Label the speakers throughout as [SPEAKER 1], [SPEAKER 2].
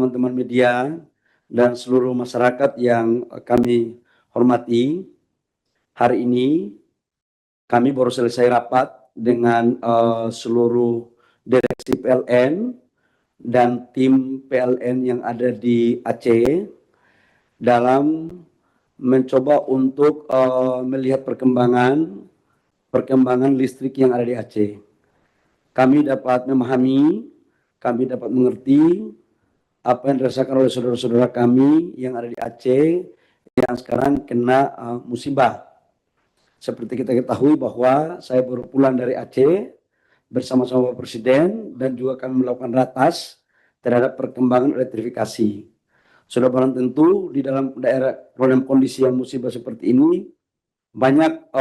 [SPEAKER 1] teman-teman media dan seluruh masyarakat yang kami hormati, hari ini kami baru selesai rapat dengan seluruh direksi PLN dan tim PLN yang ada di Aceh dalam mencoba untuk melihat perkembangan listrik yang ada di Aceh. Kami dapat memahami, kami dapat mengerti apa yang dirasakan oleh saudara-saudara kami yang ada di Aceh yang sekarang kena musibah. Seperti kita ketahui bahwa saya baru pulang dari Aceh bersama-sama Bapak Presiden dan juga kami melakukan ratas terhadap perkembangan elektrifikasi. Sudah barang tentu di dalam kondisi yang musibah seperti ini banyak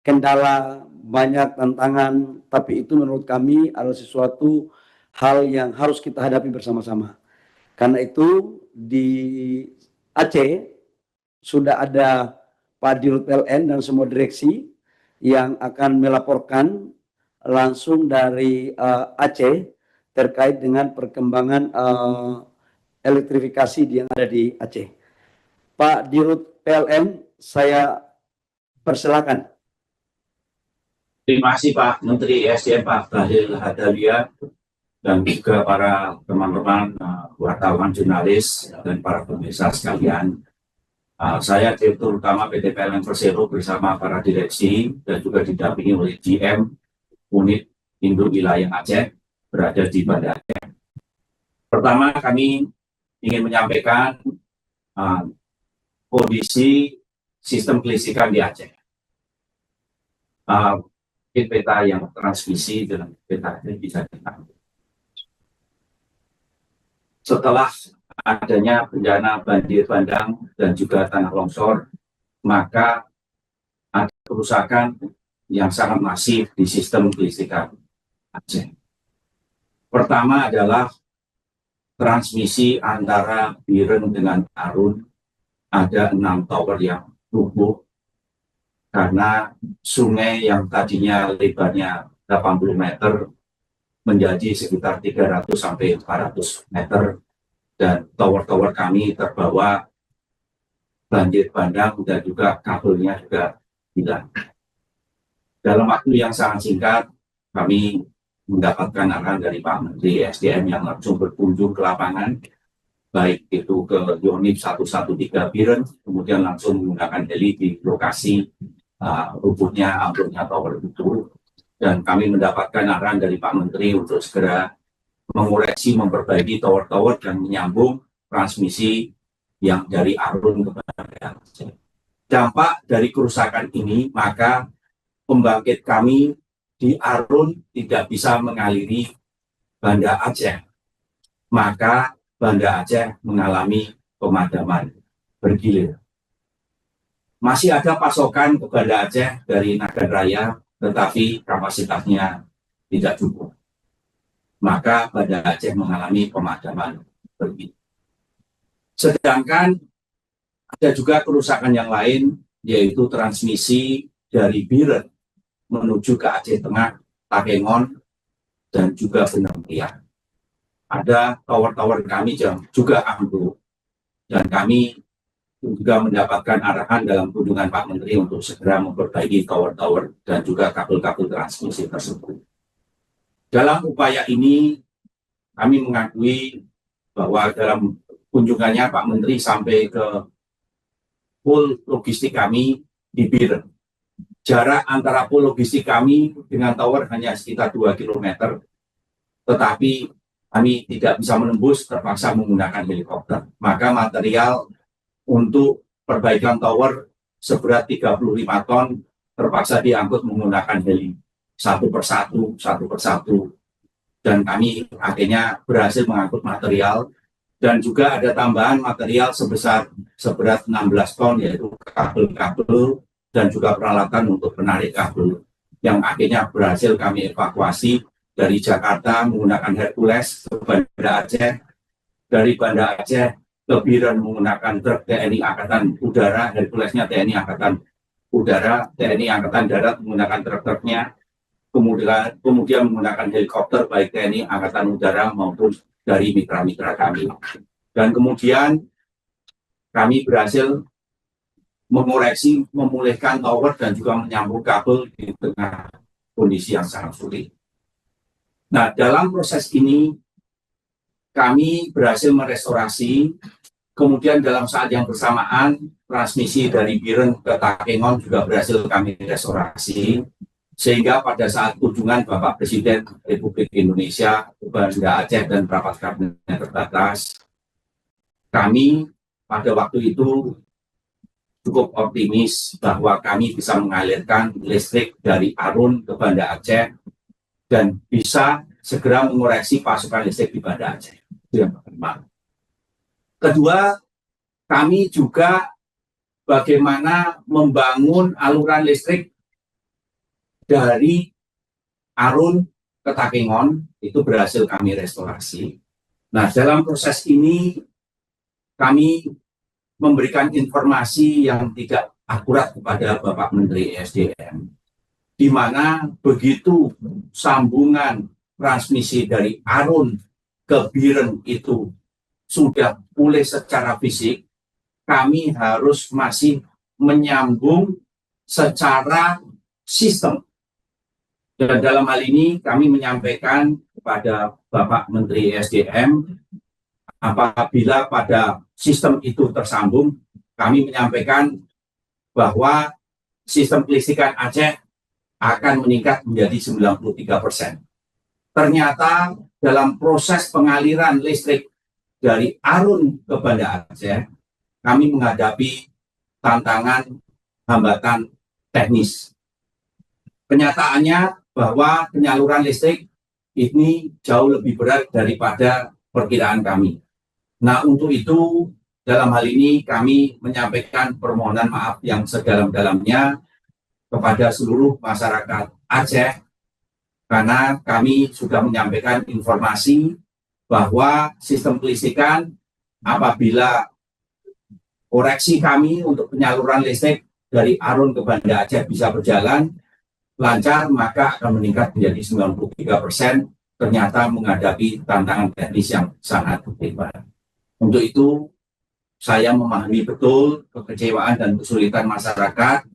[SPEAKER 1] kendala, banyak tantangan, tapi itu menurut kami adalah sesuatu hal yang harus kita hadapi bersama-sama. Karena itu di Aceh sudah ada Pak Dirut PLN dan semua direksi yang akan melaporkan langsung dari Aceh terkait dengan perkembangan elektrifikasi yang ada di Aceh. Pak Dirut PLN, saya persilakan.
[SPEAKER 2] Terima kasih Pak Menteri SDM Pak Bahlil Lahadalia dan juga para teman-teman wartawan jurnalis dan para pemirsa sekalian. Saya Direktur Utama PT PLN Persero bersama para direksi dan juga didampingi oleh GM Unit Induk Wilayah Aceh berada di Banda Aceh. Pertama kami ingin menyampaikan kondisi sistem kelistrikan di Aceh. Peta yang transmisi dan peta ini bisa ditampilkan. Setelah adanya bencana banjir bandang dan juga tanah longsor, maka ada kerusakan yang sangat masif di sistem kelistrikan Aceh. Pertama adalah transmisi antara Biren dengan Arun, ada 6 tower yang rubuh karena sungai yang tadinya lebarnya 80 meter menjadi sekitar 300 sampai 400 meter dan tower-tower kami terbawa banjir bandang dan juga kabelnya juga hilang. Dalam waktu yang sangat singkat kami mendapatkan arahan dari Pak Menteri SDM yang langsung berkunjung ke lapangan, baik itu ke Unit 113 Biren, kemudian langsung menggunakan heli di lokasi rubuhnya ambruknya tower itu, dan kami mendapatkan arahan dari Pak Menteri untuk segera mengoreksi, memperbaiki tower-tower dan menyambung transmisi yang dari Arun kepada Aceh. Dampak dari kerusakan ini, maka pembangkit kami di Arun tidak bisa mengaliri Banda Aceh, maka Banda Aceh mengalami pemadaman bergilir. Masih ada pasokan ke Banda Aceh dari Nagan Raya, tetapi kapasitasnya tidak cukup. Maka Banda Aceh mengalami pemadaman bergilir. Sedangkan ada juga kerusakan yang lain, yaitu transmisi dari Biren menuju ke Aceh Tengah, Takengon, dan juga Bener Meriah. Ada tower-tower kami yang juga ambruk, dan kami juga mendapatkan arahan dalam kunjungan Pak Menteri untuk segera memperbaiki tower-tower dan juga kabel-kabel transmisi tersebut. Dalam upaya ini, kami mengakui bahwa dalam kunjungannya Pak Menteri sampai ke pool logistik kami di Biren. Jarak antara pool logistik kami dengan tower hanya sekitar 2 km, tetapi kami tidak bisa menembus, terpaksa menggunakan helikopter. Maka material untuk perbaikan tower seberat 35 ton terpaksa diangkut menggunakan heli satu persatu. Dan kami akhirnya berhasil mengangkut material dan juga ada tambahan material seberat 16 ton, yaitu kabel-kabel dan juga peralatan untuk penarik kabel yang akhirnya berhasil kami evakuasi dari Jakarta menggunakan Hercules ke Banda Aceh, dari Banda Aceh ke Biren menggunakan truk TNI Angkatan Udara, Herculesnya TNI Angkatan Udara, TNI Angkatan Darat menggunakan truk-truknya, kemudian menggunakan helikopter baik TNI Angkatan Udara maupun dari mitra-mitra kami. Dan kemudian kami berhasil mengoreksi, memulihkan tower dan juga menyambung kabel di tengah kondisi yang sangat sulit. Nah, dalam proses ini kami berhasil merestorasi, kemudian dalam saat yang bersamaan transmisi dari Biren ke Takengon juga berhasil kami restorasi, sehingga pada saat kunjungan Bapak Presiden Republik Indonesia ke Banda Aceh dan rapat kabinet terbatas, kami pada waktu itu cukup optimis bahwa kami bisa mengalirkan listrik dari Arun ke Banda Aceh dan bisa segera mengoreksi pasokan listrik di Banda Aceh. Itu yang pertama. Kedua, kami juga bagaimana membangun aluran listrik dari Arun ke Takengon, itu berhasil kami restorasi. Nah, dalam proses ini kami memberikan informasi yang tidak akurat kepada Bapak Menteri ESDM, di mana begitu sambungan transmisi dari Arun ke Biren itu sudah pulih secara fisik, kami harus masih menyambung secara sistem. Dan dalam hal ini kami menyampaikan kepada Bapak Menteri ESDM, apabila pada sistem itu tersambung, kami menyampaikan bahwa sistem kelistrikan Aceh akan meningkat menjadi 93%. Ternyata dalam proses pengaliran listrik dari Arun ke Banda Aceh, kami menghadapi tantangan hambatan teknis. Kenyataannya bahwa penyaluran listrik ini jauh lebih berat daripada perkiraan kami. Nah, untuk itu dalam hal ini kami menyampaikan permohonan maaf yang sedalam-dalamnya kepada seluruh masyarakat Aceh, karena kami sudah menyampaikan informasi bahwa sistem kelistrikan apabila koreksi kami untuk penyaluran listrik dari Arun ke Banda Aceh bisa berjalan lancar, maka akan meningkat menjadi 93%, ternyata menghadapi tantangan teknis yang sangat hebat. Untuk itu, saya memahami betul kekecewaan dan kesulitan masyarakat.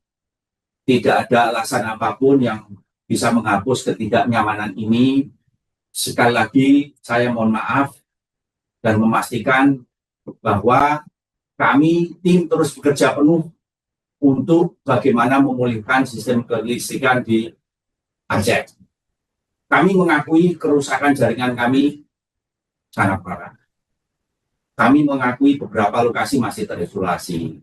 [SPEAKER 2] Tidak ada alasan apapun yang bisa menghapus ketidaknyamanan ini. Sekali lagi, saya mohon maaf dan memastikan bahwa kami tim terus bekerja penuh untuk bagaimana memulihkan sistem kelistrikan di Aceh. Kami mengakui kerusakan jaringan kami sangat parah. Kami mengakui beberapa lokasi masih terisolasi.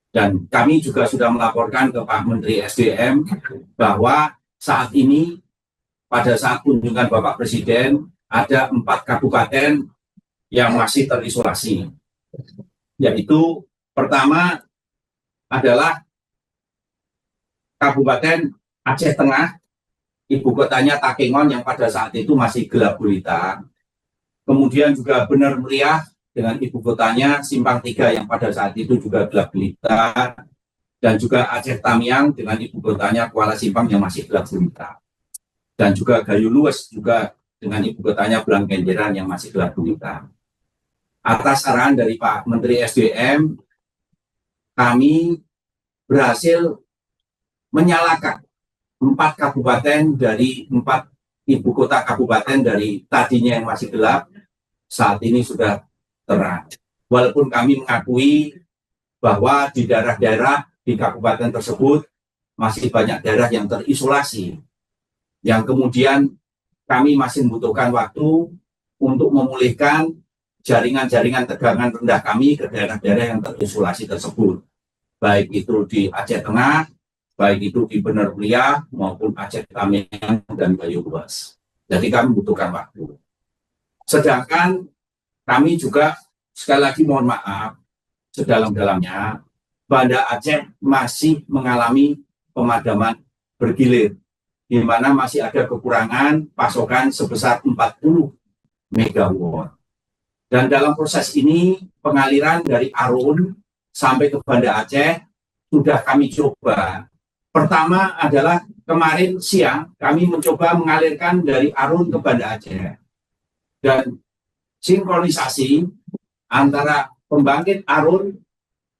[SPEAKER 2] Dan kami juga sudah melaporkan ke Pak Menteri SDM bahwa saat ini pada saat kunjungan Bapak Presiden ada 4 kabupaten yang masih terisolasi. Yaitu pertama adalah Kabupaten Aceh Tengah, ibu kotanya Takengon yang pada saat itu masih gelap gulita. Kemudian juga Bener Meriah dengan ibu kotanya Simpang 3 yang pada saat itu juga gelap gulita, dan juga Aceh Tamiang dengan ibu kotanya Kuala Simpang yang masih gelap gulita, dan juga Gayo Luwes juga dengan ibu kotanya Blangkenjeran yang masih gelap gulita. Atas arahan dari Pak Menteri SDM, kami berhasil menyalakan 4 kabupaten dari 4 ibu kota kabupaten dari tadinya yang masih gelap, saat ini sudah terang. Walaupun kami mengakui bahwa di daerah-daerah di kabupaten tersebut masih banyak daerah yang terisolasi, yang kemudian kami masih membutuhkan waktu untuk memulihkan jaringan-jaringan tegangan rendah kami ke daerah-daerah yang terisolasi tersebut, baik itu di Aceh Tengah, baik itu di Bener Meriah maupun Aceh Tamiang dan Gayo Luwes. Jadi kami membutuhkan waktu. Sedangkan kami juga sekali lagi mohon maaf sedalam-dalamnya, Banda Aceh masih mengalami pemadaman bergilir, di mana masih ada kekurangan pasokan sebesar 40 megawatt. Dan dalam proses ini pengaliran dari Arun sampai ke Banda Aceh sudah kami coba. Pertama adalah kemarin siang kami mencoba mengalirkan dari Arun ke Banda Aceh. Dan sinkronisasi antara pembangkit Arun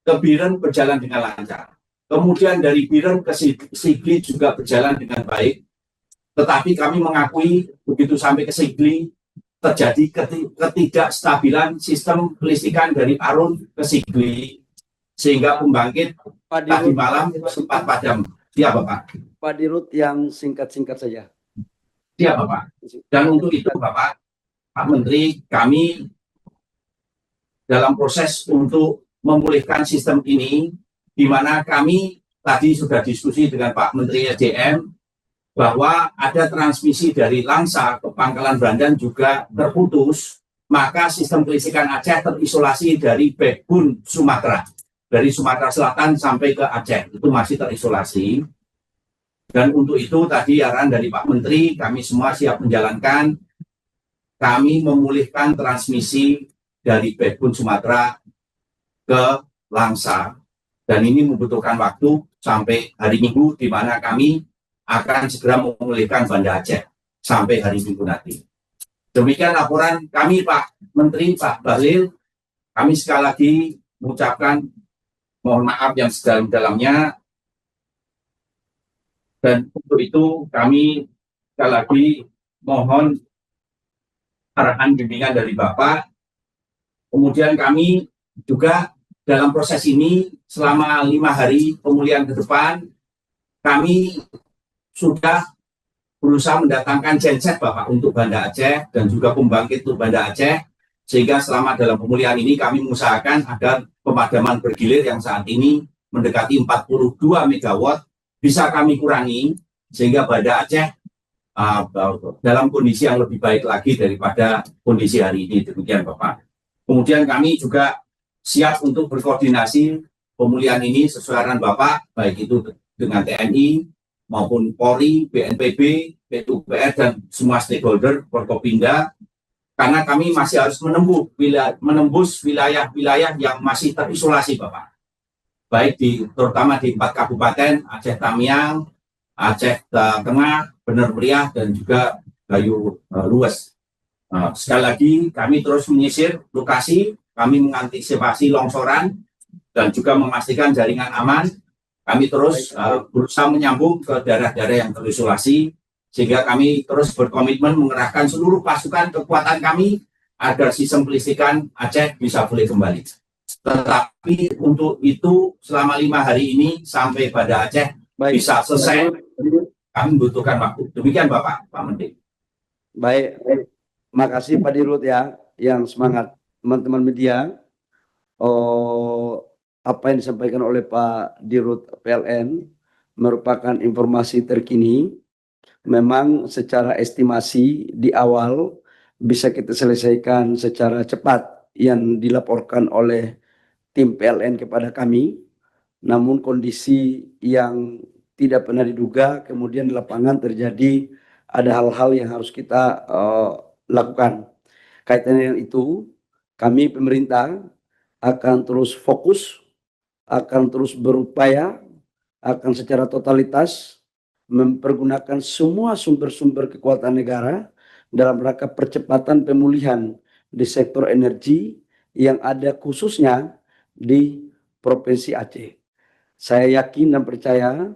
[SPEAKER 2] ke Biren berjalan dengan lancar. Kemudian dari Biren ke Sigli juga berjalan dengan baik. Tetapi kami mengakui begitu sampai ke Sigli terjadi ketidakstabilan sistem kelistrikan dari Arun ke Sigli, sehingga pembangkit tadi malam sempat padam. Siap Bapak.
[SPEAKER 1] Pak Dirut yang singkat-singkat saja.
[SPEAKER 2] Siap Bapak. Dan untuk itu Bapak, Pak Menteri, kami dalam proses untuk memulihkan sistem ini, di mana kami tadi sudah diskusi dengan Pak Menteri SDM, bahwa ada transmisi dari Langsa ke Pangkalan Brandan juga terputus, maka sistem kelistrikan Aceh terisolasi dari backbone Sumatera. Dari Sumatera Selatan sampai ke Aceh, itu masih terisolasi. Dan untuk itu tadi arahan dari Pak Menteri, kami semua siap menjalankan. Kami memulihkan transmisi dari backbone Sumatera ke Langsa. Dan ini membutuhkan waktu sampai hari Minggu, di mana kami akan segera memulihkan Banda Aceh sampai hari Minggu nanti. Demikian laporan kami Pak Menteri, Pak Bahlil. Kami sekali lagi mengucapkan mohon maaf yang sedalam-dalamnya. Dan untuk itu kami sekali lagi mohon arahan bimbingan dari Bapak. Kemudian kami juga dalam proses ini selama 5 hari pemulihan ke depan, kami sudah berusaha mendatangkan genset Bapak untuk Banda Aceh dan juga pembangkit untuk Banda Aceh, sehingga selama dalam pemulihan ini kami mengusahakan agar pemadaman bergilir yang saat ini mendekati 42 megawatt bisa kami kurangi, sehingga Banda Aceh dalam kondisi yang lebih baik lagi daripada kondisi hari ini. Demikian Bapak. Kemudian kami juga siap untuk berkoordinasi pemulihan ini sesuai arahan Bapak, baik itu dengan TNI maupun Polri, BNPB, PUPR, dan semua stakeholder Forkopimda, karena kami masih harus menembus wilayah-wilayah yang masih terisolasi Bapak. Baik terutama di 4 kabupaten, Aceh Tamiang, Aceh Tengah, Bener Meriah, dan juga Gayo Lues. Sekali lagi kami terus menyisir lokasi, kami mengantisipasi longsoran dan juga memastikan jaringan aman. Kami terus berusaha menyambung ke daerah-daerah yang terisolasi, sehingga kami terus berkomitmen mengerahkan seluruh pasukan kekuatan kami agar sistem kelistrikan Aceh bisa pulih kembali. Tetapi untuk itu selama 5 hari ini sampai pada Aceh bisa selesai, kami membutuhkan waktu. Demikian Bapak, Pak Menteri.
[SPEAKER 1] Baik, makasih Pak Dirut ya, yang semangat. Teman-teman media, apa yang disampaikan oleh Pak Dirut PLN merupakan informasi terkini. Memang secara estimasi di awal bisa kita selesaikan secara cepat yang dilaporkan oleh tim PLN kepada kami. Namun kondisi yang tidak pernah diduga, kemudian di lapangan terjadi ada hal-hal yang harus kita lakukan. Kaitan dengan itu, kami pemerintah akan terus fokus, akan terus berupaya, akan secara totalitas mempergunakan semua sumber-sumber kekuatan negara dalam rangka percepatan pemulihan di sektor energi yang ada khususnya di Provinsi Aceh. Saya yakin dan percaya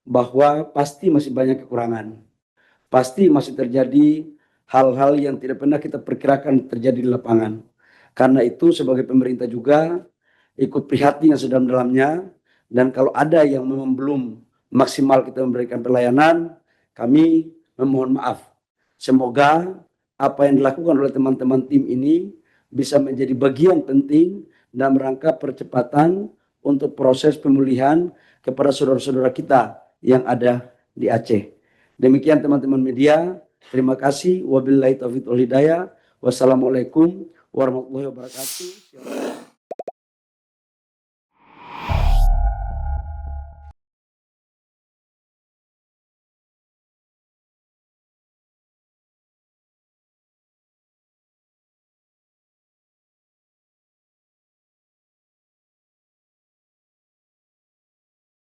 [SPEAKER 1] bahwa pasti masih banyak kekurangan. Pasti masih terjadi hal-hal yang tidak pernah kita perkirakan terjadi di lapangan. Karena itu sebagai pemerintah juga ikut prihatin yang sedalam-dalamnya, dan kalau ada yang memang belum maksimal kita memberikan pelayanan, kami memohon maaf. Semoga apa yang dilakukan oleh teman-teman tim ini bisa menjadi bagian penting dalam rangka percepatan untuk proses pemulihan kepada saudara-saudara kita yang ada di Aceh. Demikian teman-teman media, terima kasih. Wabillahi taufiq wal hidayah. Wassalamualaikum warahmatullahi wabarakatuh.